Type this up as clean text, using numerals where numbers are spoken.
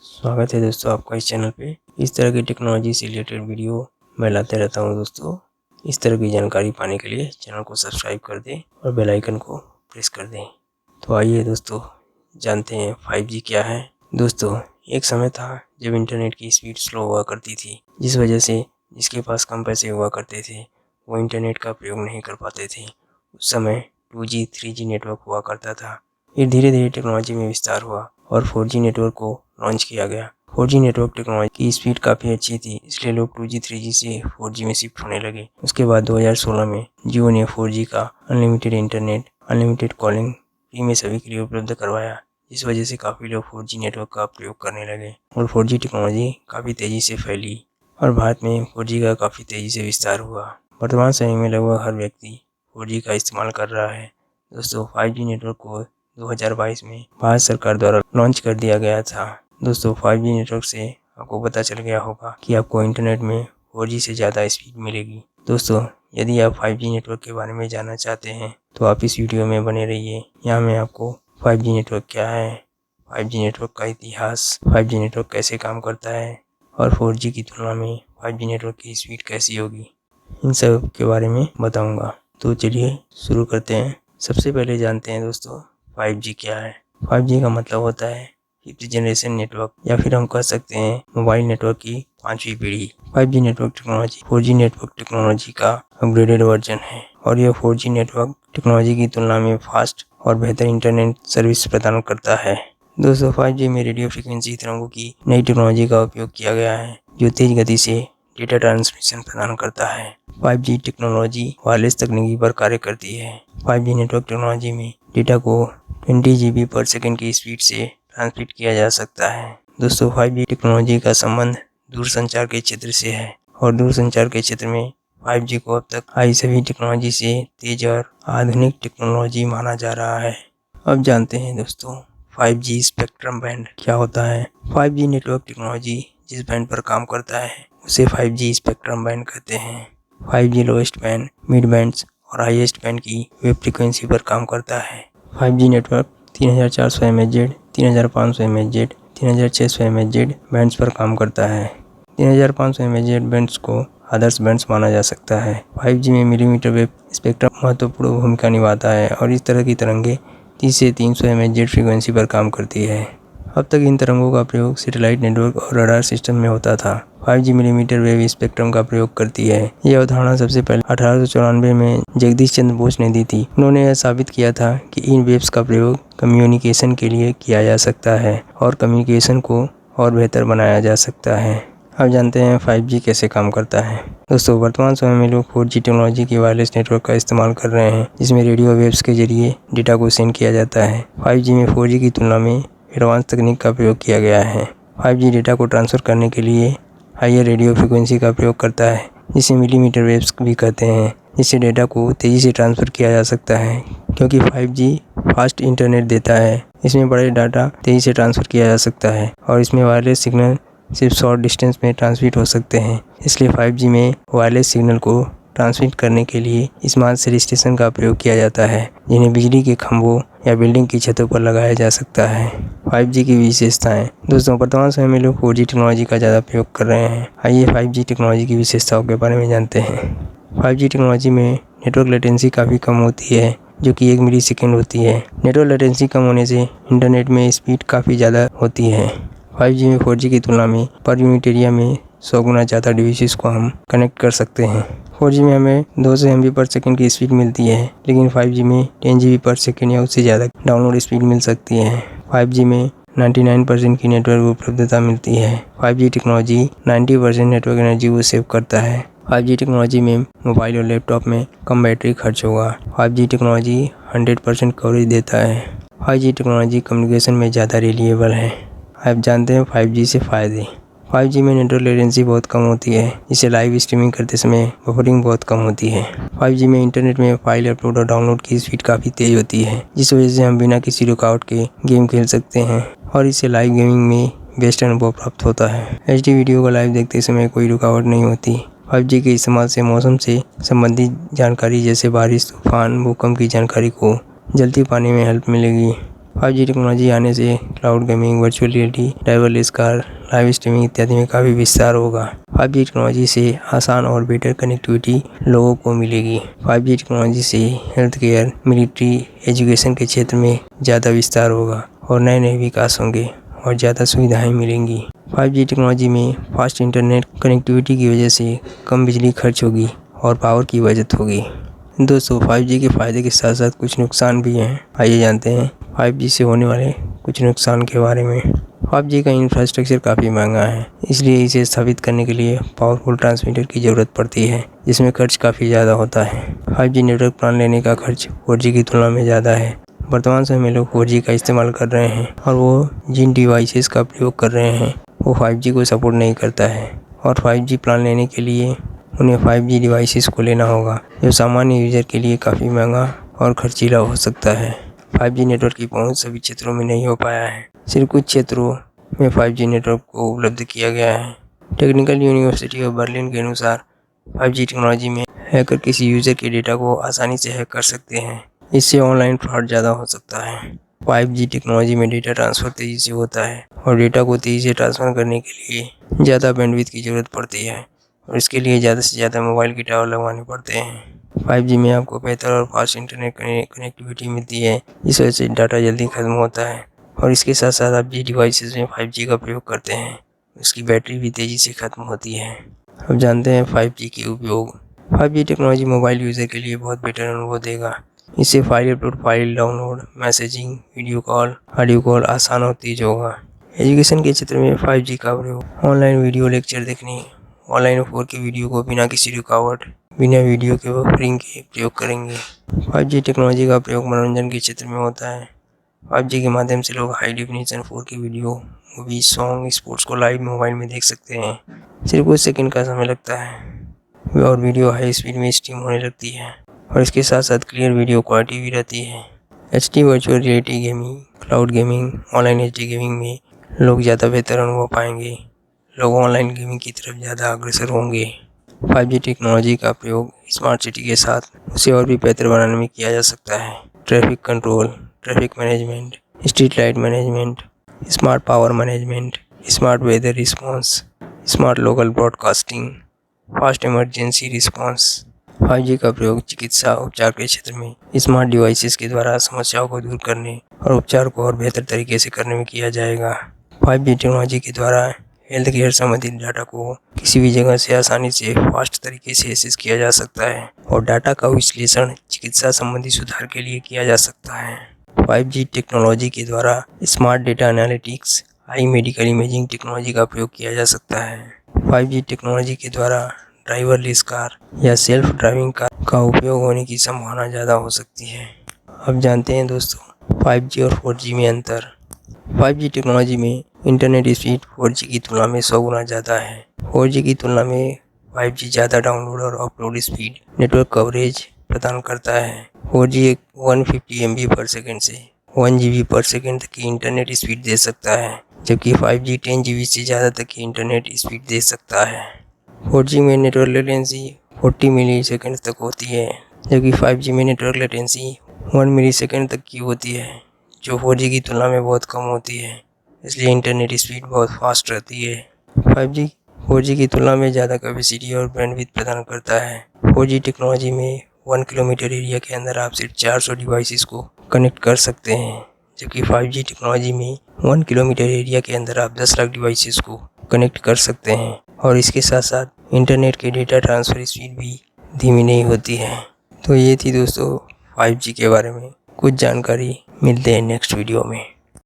स्वागत है दोस्तों आपका इस चैनल पे। इस तरह की टेक्नोलॉजी से रिलेटेड वीडियो मैं लाते रहता हूँ दोस्तों। इस तरह की जानकारी पाने के लिए चैनल को सब्सक्राइब कर दें और बेल आइकन को प्रेस कर दें। तो आइए दोस्तों जानते हैं 5G क्या है। दोस्तों एक समय था जब इंटरनेट की स्पीड स्लो हुआ करती थी, जिस वजह से जिसके पास कम पैसे हुआ करते थे वो इंटरनेट का प्रयोग नहीं कर पाते थे। उस समय 2G 3G नेटवर्क हुआ करता था। फिर धीरे धीरे टेक्नोलॉजी में विस्तार हुआ और 4G नेटवर्क को लॉन्च किया गया। 4G नेटवर्क टेक्नोलॉजी की स्पीड काफ़ी अच्छी थी, इसलिए लोग 2G 3G से 4G में शिफ्ट होने लगे। उसके बाद 2016 में जियो ने 4G का unlimited internet, unlimited calling free में सभी के लिए उपलब्ध करवाया, जिस वजह से काफ़ी लोग 4G नेटवर्क का प्रयोग करने लगे और 4G टेक्नोलॉजी काफ़ी तेज़ी से फैली और भारत में 4G का काफ़ी तेज़ी से विस्तार हुआ। वर्तमान समय में लगभग हर व्यक्ति 4G का इस्तेमाल कर रहा है। दोस्तों 5G नेटवर्क को 2022 में भारत सरकार द्वारा लॉन्च कर दिया गया था। दोस्तों 5G नेटवर्क से आपको पता चल गया होगा कि आपको इंटरनेट में 4G से ज़्यादा स्पीड मिलेगी। दोस्तों यदि आप 5G नेटवर्क के बारे में जानना चाहते हैं तो आप इस वीडियो में बने रहिए। यहाँ मैं आपको 5G नेटवर्क क्या है, 5G नेटवर्क का इतिहास, 5G नेटवर्क कैसे काम करता है और 4G की तुलना में 5G नेटवर्क की स्पीड कैसी होगी, इन सब के बारे में बताऊँगा। तो चलिए शुरू करते हैं। सबसे पहले जानते हैं दोस्तों 5G क्या है। 5G का मतलब होता है फिफ्थ जनरेशन नेटवर्क, या फिर हम कह सकते हैं मोबाइल नेटवर्क की 5वीं पीढ़ी। 5G network technology 4G network technology का अपग्रेडेड वर्जन है और यह 4G नेटवर्क टेक्नोलॉजी की तुलना में फास्ट और बेहतर इंटरनेट सर्विस प्रदान करता है। दोस्तों 5G में रेडियो फ्रिक्वेंसी तरंगों की नई टेक्नोलॉजी का उपयोग किया गया है, जो तेज गति से डेटा ट्रांसमिशन प्रदान करता है। 5G टेक्नोलॉजी वायरलेस तकनीकी पर कार्य करती है। 5G नेटवर्क टेक्नोलॉजी में डेटा को 20 GB पर सेकंड की स्पीड से ट्रांसमिट किया जा सकता है। दोस्तों 5G टेक्नोलॉजी का संबंध दूरसंचार के क्षेत्र से है और दूरसंचार के क्षेत्र में 5G को अब तक आई सभी टेक्नोलॉजी से तेज और आधुनिक टेक्नोलॉजी माना जा रहा है। अब जानते हैं दोस्तों 5G स्पेक्ट्रम बैंड क्या होता है। 5G नेटवर्क टेक्नोलॉजी जिस बैंड पर काम करता है उसे 5G स्पेक्ट्रम बैंड कहते हैं। 5G lowest band, mid bands और हाईएस्ट बैंड की वेव फ्रीक्वेंसी पर काम करता है। 5G network 3400 MHz, 3500 MHz, 3600 MHz bands पर काम करता है। 3500 MHz बैंड्स को आदर्श बैंड्स माना जा सकता है। 5G में मिलीमीटर वेव स्पेक्ट्रम महत्वपूर्ण भूमिका निभाता है और इस तरह की तरंगे 30 से 300 MHz फ्रीक्वेंसी पर काम करती है। अब तक इन तरंगों का प्रयोग सैटेलाइट नेटवर्क और रडार सिस्टम में होता था। 5G मिलीमीटर वेव स्पेक्ट्रम का प्रयोग करती है। यह अवधारणा सबसे पहले 1894 में जगदीश चंद्र बोस ने दी थी। उन्होंने यह साबित किया था कि इन वेव्स का प्रयोग कम्युनिकेशन के लिए किया जा सकता है और कम्युनिकेशन को और बेहतर बनाया जा सकता है। अब जानते हैं 5G कैसे काम करता है। दोस्तों वर्तमान समय में लोग 4G टेक्नोलॉजी के वायरलेस नेटवर्क का इस्तेमाल कर रहे हैं, जिसमें रेडियो वेव्स के जरिए डेटा को सेंड किया जाता है। 5G में 4G की तुलना में एडवांस तकनीक का प्रयोग किया गया है। 5G डेटा को ट्रांसफ़र करने के लिए हायर रेडियो फ्रिक्वेंसी का प्रयोग करता है, जिसे मिलीमीटर वेव्स भी कहते हैं, जिससे डेटा को तेज़ी से ट्रांसफ़र किया जा सकता है। क्योंकि 5G फास्ट इंटरनेट देता है, इसमें बड़े डाटा तेज़ी से ट्रांसफ़र किया जा सकता है और इसमें वायरलेस सिग्नल सिर्फ शॉर्ट डिस्टेंस में ट्रांसमिट हो सकते हैं। इसलिए 5G में वायरलेस सिग्नल को ट्रांसमिट करने के लिए स्मार्ट सेल स्टेशन का प्रयोग किया जाता है, जिन्हें बिजली के खंभों या बिल्डिंग की छतों पर लगाया जा सकता है। 5G की विशेषताएं। दोस्तों वर्तमान समय में लोग 4G टेक्नोलॉजी का ज़्यादा प्रयोग कर रहे हैं। आइए 5G टेक्नोलॉजी की विशेषताओं के बारे में जानते हैं। 5G टेक्नोलॉजी में नेटवर्क लेटेंसी काफ़ी कम होती है, जो कि 1 मिली सेकेंड होती है। नेटवर्क लेटेंसी कम होने से इंटरनेट में स्पीड काफ़ी ज़्यादा होती है। 5G में 4G की तुलना में पर यूनिट एरिया में 100 गुना ज़्यादा डिवाइसेस को हम कनेक्ट कर सकते हैं। 4G में हमें 200 MB पर सेकंड की स्पीड मिलती है, लेकिन 5G में 10 GB पर सेकंड या उससे ज़्यादा डाउनलोड स्पीड मिल सकती है। 5G में 99% की नेटवर्क उपलब्धता मिलती है। 5G टेक्नोलॉजी 90% नेटवर्क एनर्जी को सेव करता है। 5G टेक्नोलॉजी में मोबाइल और लैपटॉप में कम बैटरी खर्च होगा। 5G टेक्नोलॉजी 100% कवरेज देता है। 5G टेक्नोलॉजी कम्युनिकेशन में ज़्यादा रिलायबल है। आप जानते हैं 5G से फ़ायदे। 5G में नेटवर्क लेटेंसी बहुत कम होती है, जिससे लाइव स्ट्रीमिंग करते समय बफरिंग बहुत कम होती है। 5G में इंटरनेट में फाइल अपलोड और डाउनलोड की स्पीड काफ़ी तेज़ होती है, जिस वजह से हम बिना किसी रुकावट के गेम खेल सकते हैं और इससे लाइव गेमिंग में बेस्ट अनुभव प्राप्त होता है। HD वीडियो को लाइव देखते समय कोई रुकावट नहीं होती। 5G के इस्तेमाल से मौसम से संबंधित जानकारी जैसे बारिश, तूफान, भूकंप की जानकारी को जल्दी पाने में हेल्प मिलेगी। 5G टेक्नोलॉजी आने से cloud gaming, virtual reality, driverless car, live streaming इत्यादि में काफ़ी विस्तार होगा। 5G टेक्नोलॉजी से आसान और बेटर कनेक्टिविटी लोगों को मिलेगी। 5G टेक्नोलॉजी से हेल्थ केयर, मिलिट्री, एजुकेशन के क्षेत्र में ज़्यादा विस्तार होगा और नए नए विकास होंगे और ज़्यादा सुविधाएं मिलेंगी। 5G टेक्नोलॉजी में फास्ट इंटरनेट कनेक्टिविटी की वजह से कम बिजली खर्च होगी और पावर की बचत होगी। दोस्तों, 5G के फ़ायदे के साथ साथ कुछ नुकसान भी हैं। आइए जानते हैं 5G से होने वाले कुछ नुकसान के बारे में। 5G का इंफ्रास्ट्रक्चर काफ़ी महंगा है, इसलिए इसे स्थापित करने के लिए पावरफुल ट्रांसमीटर की ज़रूरत पड़ती है, जिसमें खर्च काफ़ी ज़्यादा होता है। 5G नेटवर्क प्लान लेने का खर्च 4G की तुलना में ज़्यादा है। वर्तमान समय में लोग 4G का इस्तेमाल कर रहे हैं और वो जिन डिवाइसेस का प्रयोग कर रहे हैं वो 5G को सपोर्ट नहीं करता है और 5G प्लान लेने के लिए उन्हें 5G डिवाइसेस को लेना होगा, जो सामान्य यूज़र के लिए काफ़ी महंगा और खर्चीला हो सकता है। 5G नेटवर्क की पहुंच सभी क्षेत्रों में नहीं हो पाया है। सिर्फ कुछ क्षेत्रों में 5G नेटवर्क को उपलब्ध किया गया है। टेक्निकल यूनिवर्सिटी ऑफ बर्लिन के अनुसार 5G टेक्नोलॉजी में हैकर किसी यूज़र के डेटा को आसानी से हैक कर सकते हैं। इससे ऑनलाइन फ्रॉड ज़्यादा हो सकता है। 5G टेक्नोलॉजी में डेटा ट्रांसफ़र तेज़ी से होता है और डेटा को तेज़ी से ट्रांसफ़र करने के लिए ज़्यादा बैंडविड्थ की ज़रूरत पड़ती है और इसके लिए ज़्यादा से ज़्यादा मोबाइल के टावर लगवाने पड़ते हैं। 5G में आपको बेहतर और फास्ट इंटरनेट कनेक्टिविटी मिलती है, जिस वजह से डाटा जल्दी ख़त्म होता है और इसके साथ साथ आप जिस डिवाइसेस में 5G का प्रयोग करते हैं उसकी बैटरी भी तेज़ी से ख़त्म होती है। अब जानते हैं 5G के उपयोग। 5G टेक्नोलॉजी मोबाइल यूज़र के लिए बहुत बेटर अनुभव देगा। इससे file upload, file download, messaging, video call, audio call आसान और तेज़ होगा। एजुकेशन के क्षेत्र में 5G का प्रयोग ऑनलाइन वीडियो लेक्चर देखने, ऑनलाइन 4K वीडियो को बिना किसी रुकावट, बिना वीडियो के बफरिंग के प्रयोग करेंगे। 5G टेक्नोलॉजी का प्रयोग मनोरंजन के क्षेत्र में होता है। 5G के माध्यम से लोग high definition 4K video, movie, song, sports को लाइव मोबाइल में देख सकते हैं। सिर्फ कुछ सेकंड का समय लगता है और वीडियो हाई स्पीड में स्ट्रीम होने लगती है और इसके साथ साथ क्लियर वीडियो क्वालिटी भी रहती है। HD virtual reality gaming, cloud gaming, online HD gaming में लोग ज़्यादा बेहतर अनुभव पाएंगे। लोग ऑनलाइन गेमिंग की तरफ ज़्यादा अग्रसर होंगे। 5G टेक्नोलॉजी का प्रयोग स्मार्ट सिटी के साथ उसे और भी बेहतर बनाने में किया जा सकता है। Traffic control, traffic management, street light management, smart power management, smart weather response, smart local broadcasting, fast emergency response. 5G का प्रयोग चिकित्सा उपचार के क्षेत्र में स्मार्ट डिवाइसेस के द्वारा समस्याओं को दूर करने और उपचार को और बेहतर तरीके से करने में किया जाएगा। 5G टेक्नोलॉजी के द्वारा हेल्थ केयर संबंधित डाटा को किसी भी जगह से आसानी से फास्ट तरीके से एक्सेस किया जा सकता है और डाटा का विश्लेषण चिकित्सा संबंधी सुधार के लिए किया जा सकता है। 5G टेक्नोलॉजी के द्वारा smart data analytics, high medical imaging technology का प्रयोग किया जा सकता है। 5G टेक्नोलॉजी के द्वारा ड्राइवरलेस कार या सेल्फ ड्राइविंग कार का उपयोग होने की संभावना ज़्यादा हो सकती है। अब जानते हैं दोस्तों 5G और 4G में अंतर। 5G टेक्नोलॉजी में इंटरनेट स्पीड 4G की तुलना में 100 गुना ज़्यादा है। 4G की तुलना में 5G ज़्यादा डाउनलोड और अपलोड स्पीड, नेटवर्क कवरेज प्रदान करता है। 4G 150 MB पर सेकेंड से 1 GB पर सेकेंड तक की इंटरनेट स्पीड दे सकता है, जबकि 5G 10 GB से ज़्यादा तक की इंटरनेट स्पीड दे सकता है। 4G में नेटवर्क लेटेंसी 40 मिलीसेकंड तक होती है, जबकि 5G में नेटवर्क लेटेंसी 1 मिलीसेकंड तक की होती है, जो 4G की तुलना में बहुत कम होती है। इसलिए इंटरनेट स्पीड बहुत फास्ट रहती है। 5G 4G की तुलना में ज़्यादा कैपेसिटी और बैंडविड्थ प्रदान करता है। 4G टेक्नोलॉजी में 1 किलोमीटर एरिया के अंदर आप सिर्फ 400 डिवाइसेस को कनेक्ट कर सकते हैं, जबकि 5G टेक्नोलॉजी में 1 किलोमीटर एरिया के अंदर आप 10 लाख डिवाइसेस को कनेक्ट कर सकते हैं और इसके साथ साथ इंटरनेट के डेटा ट्रांसफ़र स्पीड भी धीमी नहीं होती है। तो ये थी दोस्तों 5G के बारे में कुछ जानकारी। मिलते हैं नेक्स्ट वीडियो में।